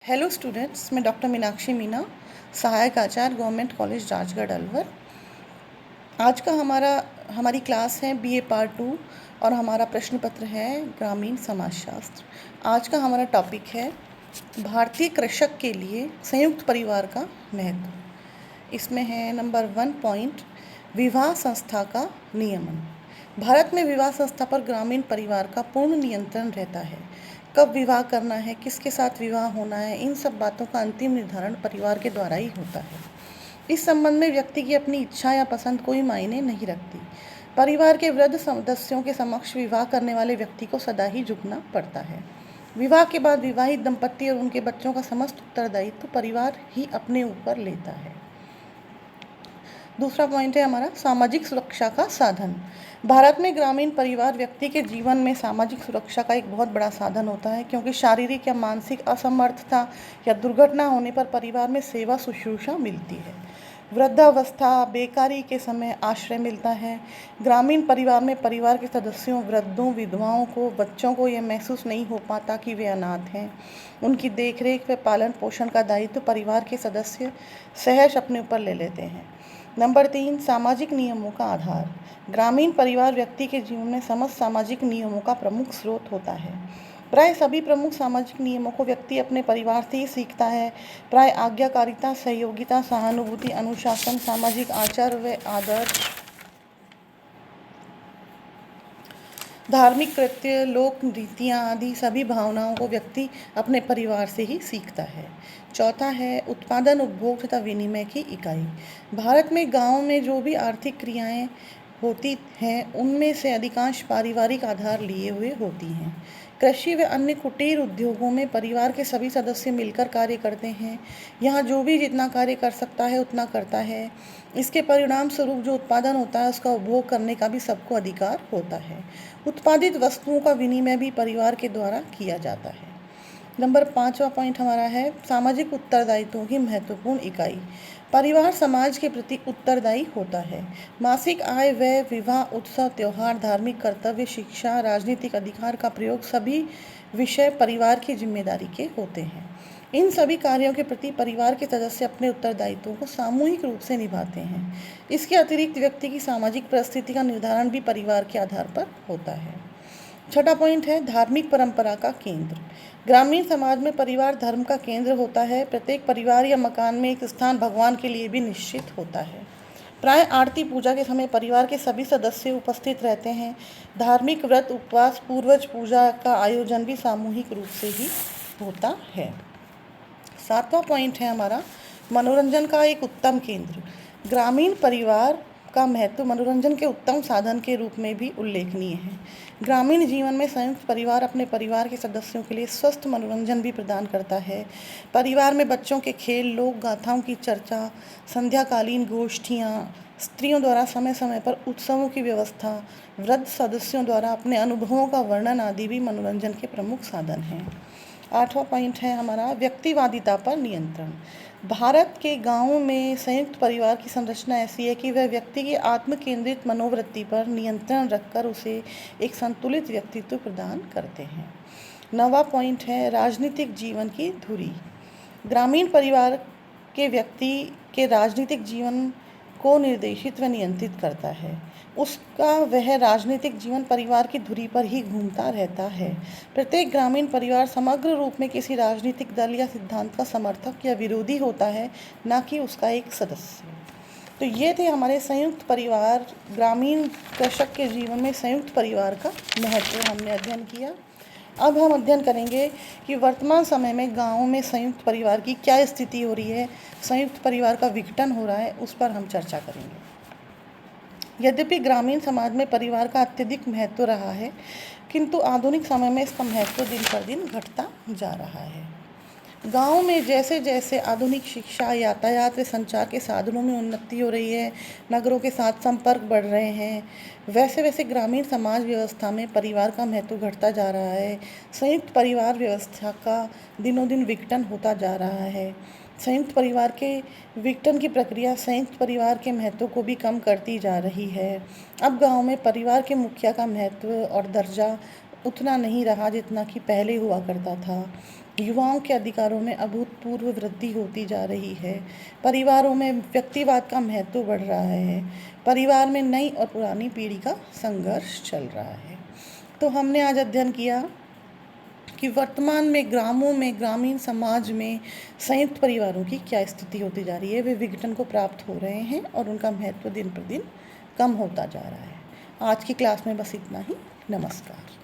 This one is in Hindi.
हेलो स्टूडेंट्स, मैं डॉक्टर मीनाक्षी मीना, सहायक आचार्य गवर्नमेंट कॉलेज राजगढ़ अलवर। आज का हमारी क्लास है बीए पार्ट 2 और हमारा प्रश्न पत्र है ग्रामीण समाजशास्त्र। आज का हमारा टॉपिक है भारतीय कृषक के लिए संयुक्त परिवार का महत्व। इसमें है नंबर 1 पॉइंट, विवाह संस्था का नियमन। भारत में विवाह संस्था पर ग्रामीण परिवार का पूर्ण नियंत्रण रहता है। कब विवाह करना है, किसके साथ विवाह होना है, इन सब बातों का अंतिम निर्धारण परिवार के द्वारा ही होता है। इस संबंध में व्यक्ति की अपनी इच्छा या पसंद कोई मायने नहीं रखती। परिवार के वृद्ध सदस्यों के समक्ष विवाह करने वाले व्यक्ति को सदा ही झुकना पड़ता है। विवाह के बाद विवाहित दंपत्ति और उनके बच्चों का समस्त उत्तरदायित्व परिवार ही अपने ऊपर लेता है। दूसरा पॉइंट है हमारा सामाजिक सुरक्षा का साधन। भारत में ग्रामीण परिवार व्यक्ति के जीवन में सामाजिक सुरक्षा का एक बहुत बड़ा साधन होता है, क्योंकि शारीरिक या मानसिक असमर्थता या दुर्घटना होने पर परिवार में सेवा शुश्रूषा मिलती है। वृद्धावस्था, बेकारी के समय आश्रय मिलता है। ग्रामीण परिवार में परिवार के सदस्यों, वृद्धों, विधवाओं को, बच्चों को यह महसूस नहीं हो पाता कि वे अनाथ हैं। उनकी देखरेख व पालन पोषण का दायित्व परिवार के सदस्य सहज अपने ऊपर ले लेते हैं। नंबर 3, सामाजिक नियमों का आधार। ग्रामीण परिवार व्यक्ति के जीवन में समस्त सामाजिक नियमों का प्रमुख स्रोत होता है। प्राय सभी प्रमुख सामाजिक नियमों को व्यक्ति अपने परिवार से ही सीखता है। प्राय आज्ञाकारिता, सहयोगिता, सहानुभूति, अनुशासन, सामाजिक आचार व आदर्श, धार्मिक कृत्य, लोक रीतियाँ आदि सभी भावनाओं को व्यक्ति अपने परिवार से ही सीखता है। चौथा है उत्पादन, उपभोग तथा विनिमय की इकाई। भारत में गांव में जो भी आर्थिक क्रियाएं होती हैं, उनमें से अधिकांश पारिवारिक आधार लिए हुए होती हैं। कृषि व अन्य कुटीर उद्योगों में परिवार के सभी सदस्य मिलकर कार्य करते हैं। यहाँ जो भी जितना कार्य कर सकता है उतना करता है। इसके परिणाम स्वरूप जो उत्पादन होता है उसका उपभोग करने का भी सबको अधिकार होता है। उत्पादित वस्तुओं का विनिमय भी परिवार के द्वारा किया जाता है। नंबर 5वां पॉइंट हमारा है सामाजिक उत्तरदायित्वों की महत्वपूर्ण इकाई। परिवार समाज के प्रति उत्तरदायी होता है। मासिक आय, व्यय, विवाह, उत्सव, त्योहार, धार्मिक कर्तव्य, शिक्षा, राजनीतिक अधिकार का प्रयोग सभी विषय परिवार की जिम्मेदारी के होते हैं। इन सभी कार्यों के प्रति परिवार के सदस्य अपने उत्तरदायित्वों को सामूहिक रूप से निभाते हैं। इसके अतिरिक्त व्यक्ति की सामाजिक परिस्थिति का निर्धारण भी परिवार के आधार पर होता है। छठा पॉइंट है धार्मिक परंपरा का केंद्र। ग्रामीण समाज में परिवार धर्म का केंद्र होता है। प्रत्येक परिवार या मकान में एक स्थान भगवान के लिए भी निश्चित होता है। प्राय आरती पूजा के समय परिवार के सभी सदस्य उपस्थित रहते हैं। धार्मिक व्रत, उपवास, पूर्वज पूजा का आयोजन भी सामूहिक रूप से ही होता है। 7वां पॉइंट है हमारा मनोरंजन का एक उत्तम केंद्र। ग्रामीण परिवार का महत्व मनोरंजन के उत्तम साधन के रूप में भी उल्लेखनीय है। ग्रामीण जीवन में संयुक्त परिवार अपने परिवार के सदस्यों के लिए स्वस्थ मनोरंजन भी प्रदान करता है। परिवार में बच्चों के खेल, लोक गाथाओं की चर्चा, संध्याकालीन गोष्ठियाँ, स्त्रियों द्वारा समय समय पर उत्सवों की व्यवस्था, वृद्ध सदस्यों द्वारा अपने अनुभवों का वर्णन आदि भी मनोरंजन के प्रमुख साधन हैं। 8वां पॉइंट है हमारा व्यक्तिवादिता पर नियंत्रण। भारत के गांवों में संयुक्त परिवार की संरचना ऐसी है कि वह व्यक्ति की आत्म केंद्रित मनोवृत्ति पर नियंत्रण रखकर उसे एक संतुलित व्यक्तित्व प्रदान करते हैं। 9वां पॉइंट है राजनीतिक जीवन की धुरी। ग्रामीण परिवार के व्यक्ति के राजनीतिक जीवन को निर्देशित व नियंत्रित करता है। उसका वह राजनीतिक जीवन परिवार की धुरी पर ही घूमता रहता है। प्रत्येक ग्रामीण परिवार समग्र रूप में किसी राजनीतिक दल या सिद्धांत का समर्थक या विरोधी होता है, न कि उसका एक सदस्य। तो ये थे हमारे संयुक्त परिवार, ग्रामीण कृषक के जीवन में संयुक्त परिवार का महत्व हमने अध्ययन किया। अब हम अध्ययन करेंगे कि वर्तमान समय में गाँव में संयुक्त परिवार की क्या स्थिति हो रही है, संयुक्त परिवार का विघटन हो रहा है, उस पर हम चर्चा करेंगे। यद्यपि ग्रामीण समाज में परिवार का अत्यधिक महत्व रहा है, किंतु आधुनिक समय में इसका महत्व दिन पर दिन घटता जा रहा है। गांव में जैसे जैसे आधुनिक शिक्षा, यातायात व संचार के साधनों में उन्नति हो रही है, नगरों के साथ संपर्क बढ़ रहे हैं, वैसे वैसे ग्रामीण समाज व्यवस्था में परिवार का महत्व घटता जा रहा है। संयुक्त परिवार व्यवस्था का दिनों दिन विघटन होता जा रहा है। संयुक्त परिवार के विघटन की प्रक्रिया संयुक्त परिवार के महत्व को भी कम करती जा रही है। अब गांव में परिवार के मुखिया का महत्व और दर्जा उतना नहीं रहा जितना कि पहले हुआ करता था। युवाओं के अधिकारों में अभूतपूर्व वृद्धि होती जा रही है। परिवारों में व्यक्तिवाद का महत्व बढ़ रहा है। परिवार में नई और पुरानी पीढ़ी का संघर्ष चल रहा है। तो हमने आज अध्ययन किया कि वर्तमान में ग्रामों में, ग्रामीण समाज में संयुक्त परिवारों की क्या स्थिति होती जा रही है। वे विघटन को प्राप्त हो रहे हैं और उनका महत्व दिन पर दिन कम होता जा रहा है। आज की क्लास में बस इतना ही। नमस्कार।